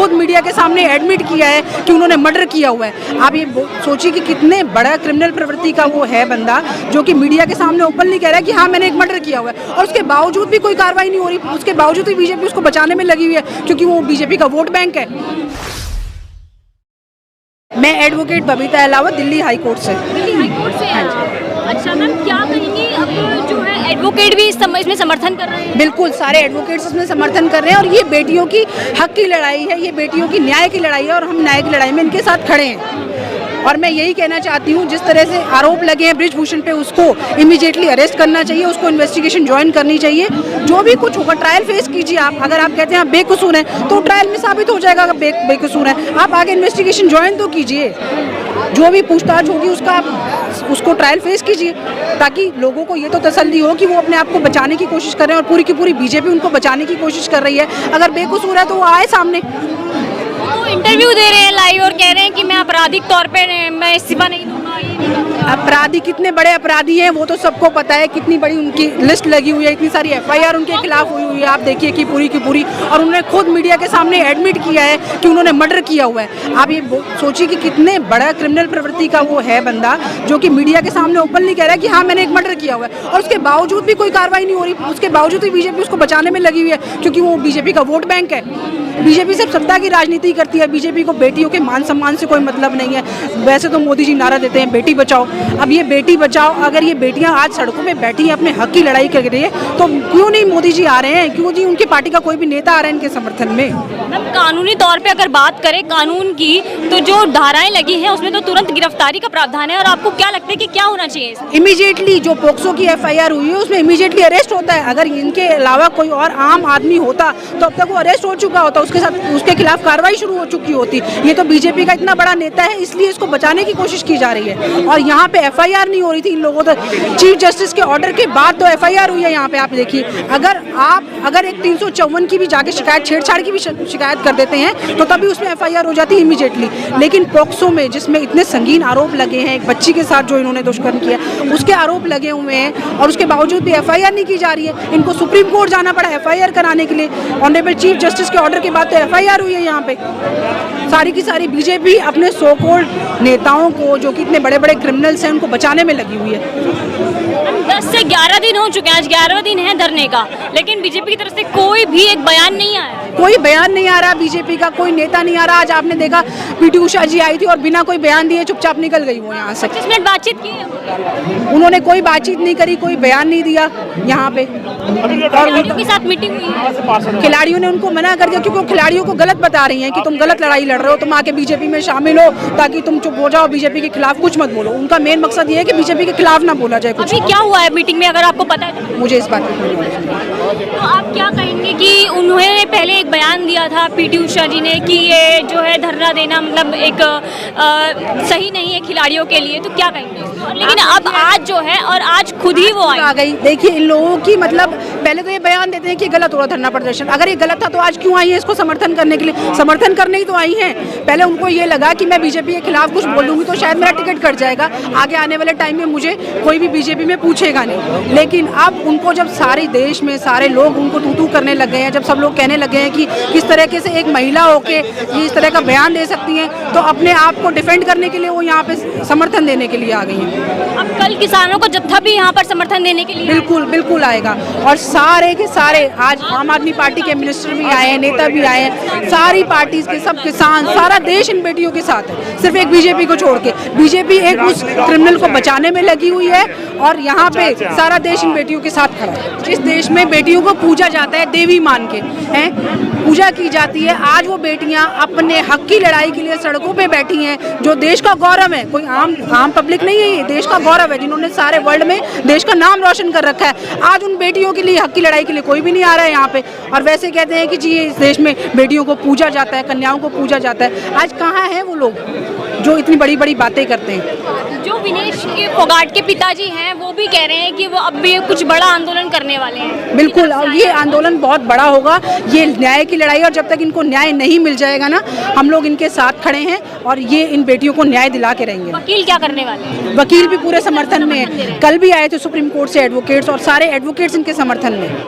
खुद मीडिया के सामने एडमिट किया है कि उन्होंने मर्डर किया हुआ है। आप ये सोचिए कि कितने बड़ा क्रिमिनल प्रवृत्ति का वो है बंदा, जो कि मीडिया के सामने ओपनली कह रहा है कि हाँ मैंने एक मर्डर किया हुआ है, और उसके बावजूद भी कोई कार्रवाई नहीं हो रही। उसके बावजूद भी बीजेपी उसको बचाने में लगी हुई है, क्योंकि वो बीजेपी का वोट बैंक है। मैं advocate Babita Ahlawat, Delhi high court से। दिल्ली हाई कोर्ट से। अच्छा मैम, क्या कहेंगी, अब जो है एडवोकेट भी इसमें समर्थन कर रहे हैं? बिल्कुल, सारे एडवोकेट्स इसमें समर्थन कर रहे हैं, और ये बेटियों की हक की लड़ाई है, ये बेटियों की न्याय की लड़ाई है, और हम न्याय की लड़ाई में इनके साथ खड़े हैं। और मैं यही कहना चाहती हूँ, जिस तरह से आरोप लगे हैं ब्रिजभूषण पे, उसको इमीडिएटली अरेस्ट करना चाहिए, उसको इन्वेस्टिगेशन ज्वाइन करनी चाहिए। जो भी कुछ होगा ट्रायल फेस कीजिए आप। अगर आप कहते हैं आप बेकसूर हैं तो ट्रायल में साबित हो जाएगा कि बेकसूर है। आप आगे इन्वेस्टिगेशन ज्वाइन तो कीजिए, जो भी पूछताछ होगी उसका आप उसको ट्रायल फेस कीजिए, ताकि लोगों को ये तो तसल्ली हो कि वो अपने आप को बचाने की कोशिश कर रहे हैं, और पूरी की पूरी बीजेपी उनको बचाने की कोशिश कर रही है। अगर बेकसूर है तो वो आए सामने। वो इंटरव्यू दे रहे हैं लाइव और कह रहे हैं कि मैं आपराधिक तौर पे मैं इस्तीफा नहीं दूंगा, ये नहीं दूंगा। अपराधी कितने बड़े अपराधी हैं वो तो सबको पता है, कितनी बड़ी उनकी लिस्ट लगी हुई है, इतनी सारी एफआईआर उनके खिलाफ हुई हुई है। आप देखिए कि पूरी की पूरी, और उन्होंने खुद मीडिया के सामने एडमिट किया है कि उन्होंने मर्डर किया हुआ है। आप ये सोचिए कि कितने बड़ा क्रिमिनल प्रवृत्ति का वो है बंदा, जो कि मीडिया के सामने ओपनली कह रहा है कि हाँ मैंने एक मर्डर किया हुआ है, और उसके बावजूद भी कोई कार्रवाई नहीं हो रही। उसके बावजूद भी बीजेपी उसको बचाने में लगी हुई है, क्योंकि वो बीजेपी का वोट बैंक है। बीजेपी सिर्फ सत्ता की राजनीति करती है। बीजेपी को बेटियों के मान सम्मान से कोई मतलब नहीं है। वैसे तो मोदी जी नारा देते हैं बेटी बचाओ, अब ये बेटी बचाओ, अगर ये बेटियां आज सड़कों पे बैठी हैं अपने हक की लड़ाई कर रही है, तो क्यों नहीं मोदी जी आ रहे हैं, क्यों जी उनकी पार्टी का कोई भी नेता आ रहा है इनके समर्थन में? मैम, कानूनी तौर पे अगर बात करें कानून की, तो जो धाराएं लगी हैं उसमें तो तुरंत गिरफ्तारी का प्रावधान है, और आपको क्या लगता है कि क्या होना चाहिए? इमीडिएटली जो पोक्सो की एफआईआर हुई है उसमें इमीडिएटली अरेस्ट होता है। अगर इनके अलावा कोई और आम आदमी होता तो अब तक वो अरेस्ट हो चुका होता, उसके खिलाफ कार्रवाई शुरू हो चुकी होती। ये तो बीजेपी का इतना बड़ा नेता है, इसलिए इसको बचाने की कोशिश की जा रही है। और यहाँ पे एफआईआर नहीं हो रही थी इन लोगों तो चीफ जस्टिस के ऑर्डर के बाद तो एफआईआर हुई है। यहाँ पे आप देखिए, अगर एक 354 की भी जाके शिकायत, छेड़छाड़ की भी शिकायत कर देते हैं तो तभी उसमें एफआईआर हो जाती है इमीडिएटली। लेकिन पोक्सो में जिसमें इतने संगीन आरोप लगे हैं, एक बच्ची के साथ जो इन्होंने दुष्कर्म किया उसके आरोप लगे हुए हैं, और उसके बावजूद भी एफआईआर नहीं की जा रही है। इनको सुप्रीम कोर्ट जाना पड़ा एफआईआर कराने के लिए। ऑनरेबल चीफ जस्टिस के ऑर्डर के बाद तो एफआईआर हुई है। यहाँ पे सारी की सारी बीजेपी अपने सो कॉल्ड नेताओं को, जो कि इतने बड़े बड़े क्रिमिनल्स हैं, उनको बचाने में लगी हुई है। 10 से 11 दिन हो चुके हैं, आज 11वां दिन है धरने का, लेकिन बीजेपी की तरफ से कोई भी एक बयान नहीं आया। कोई बयान नहीं आ रहा, बीजेपी का कोई नेता नहीं आ रहा। आज आपने देखा पीटी उषा जी आई थी और बिना कोई बयान दिए चुपचाप निकल गई वो यहाँ से। 25 मिनट बातचीत की है, उन्होंने कोई बातचीत नहीं करी, कोई बयान नहीं दिया यहाँ पे। खिलाड़ियों के साथ मीटिंग हुई है, खिलाड़ियों ने उनको मना कर दिया, क्योंकि वो खिलाड़ियों को गलत बता रही हैं कि तुम गलत लड़ाई लड़ रहे हो, तुम आके बीजेपी में शामिल हो ताकि तुम चुप हो जाओ, बीजेपी के खिलाफ कुछ मत बोलो। उनका मेन मकसद ये है कि बीजेपी के खिलाफ ना बोला जाए कुछ। अभी क्या हुआ है मीटिंग में, अगर आपको पता है? मुझे इस बात की तो आप क्या कहेंगे कि उन्होंने पहले एक बयान दिया था पीटी उषा जी ने कि ये जो है धरना देना मतलब एक सही नहीं है खिलाड़ियों के लिए, तो क्या कहेंगे? लेकिन अब आज जो है, और आज खुद ही वो आ गई। देखिए इन लोगों की मतलब पहले तो ये बयान देते हैं कि गलत हो रहा धरना प्रदर्शन। अगर ये गलत था तो आज क्यों आई है इसको समर्थन करने के लिए? समर्थन करने ही तो आई हैं। पहले उनको ये लगा कि मैं बीजेपी के खिलाफ कुछ बोल दूंगी तो शायद मेरा टिकट कट जाएगा, आगे आने वाले टाइम में मुझे कोई भी बीजेपी में पूछेगा नहीं। लेकिन अब उनको जब सारे देश में सारे लोग उनको तू करने लग गए हैं, जब सब लोग कहने लगे हैं कि किस तरीके से एक महिला होके ये इस तरह का बयान दे सकती हैं, तो अपने आप को डिफेंड करने के लिए वो यहाँ पे समर्थन देने के लिए आ गई हैं। अब कल किसानों को जत्था भी यहाँ पर समर्थन देने के लिए बिल्कुल बिल्कुल आएगा, और सारे के सारे आज आम आदमी पार्टी के मिनिस्टर भी आए हैं, नेता भी आए हैं, सारी पार्टी के सब किसान, सारा देश इन बेटियों के साथ है, सिर्फ एक बीजेपी को छोड़ के। बीजेपी एक उस क्रिमिनल को बचाने में लगी हुई है, और यहाँ पे सारा देश इन बेटियों के साथ खड़ा है। जिस देश में बेटियों को पूजा जाता है देवी मान के, हैं पूजा की जाती है, आज वो बेटियां अपने हक की लड़ाई के लिए सड़कों पे बैठी हैं, जो देश का गौरव है। कोई आम पब्लिक नहीं है, ये देश का गौरव है, जिन्होंने सारे वर्ल्ड में देश का नाम रोशन कर रखा है। आज उन बेटियों के लिए, हक की लड़ाई के लिए कोई भी नहीं आ रहा है यहाँ पे, और वैसे कहते हैं कि जी इस देश में बेटियों को पूजा जाता है, कन्याओं को पूजा जाता है। आज कहाँ है वो लोग जो इतनी बड़ी बड़ी बातें करते हैं? जो विनेश के फोगाट के पिताजी हैं वो भी कह रहे हैं कि वो अब भी कुछ बड़ा आंदोलन करने वाले हैं। बिल्कुल, और ये आंदोलन बहुत बड़ा होगा, ये न्याय की लड़ाई, और जब तक इनको न्याय नहीं मिल जाएगा ना, हम लोग इनके साथ खड़े हैं और ये इन बेटियों को न्याय दिला के रहेंगे। वकील क्या करने वाले हैं? वकील भी पूरे समर्थन में है, कल भी आए थे सुप्रीम कोर्ट से एडवोकेट्स, और सारे एडवोकेट्स इनके समर्थन में।